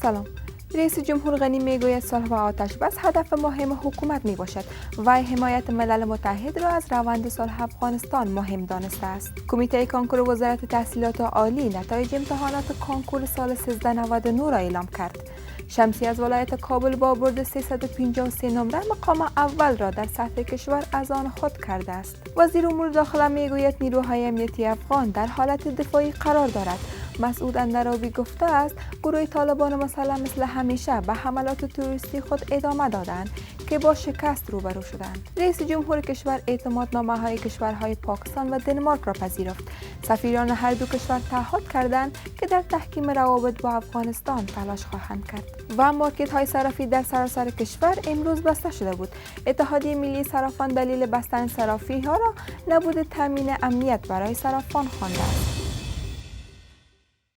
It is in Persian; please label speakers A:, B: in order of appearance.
A: سلام. رئیس جمهور غنی میگوید صلح و آتش بس هدف مهم حکومت می باشد و حمایت ملل متحد را از روند صلح افغانستان مهم دانسته است. کمیته کنکور وزارت تحصیلات عالی نتایج امتحانات کنکور سال 1399 را اعلام کرد. شمسی از ولایت کابل با برد 353 نمره مقام اول را در سطح کشور از آن خود کرده است. وزیر امور داخله میگوید نیروهای امنیتی افغان در حالت دفاعی قرار دارد. مسعود اندرابی گفته است گروه طالبان مسلح مثل همیشه به حملات تروریستی خود ادامه دادند که با شکست روبرو شدند. رئیس جمهور کشور اعتمادنامه‌های کشورهای پاکستان و دنمارک را پذیرفت. سفیران هر دو کشور تعهد کردند که در تحکیم روابط با افغانستان تلاش خواهند کرد. و مارکت‌های صرافی در سراسر کشور امروز بسته شده بود. اتحادیه ملی صرافان دلیل بستن صرافی‌ها را نبود تامین امنیت برای صرافان خوانده است.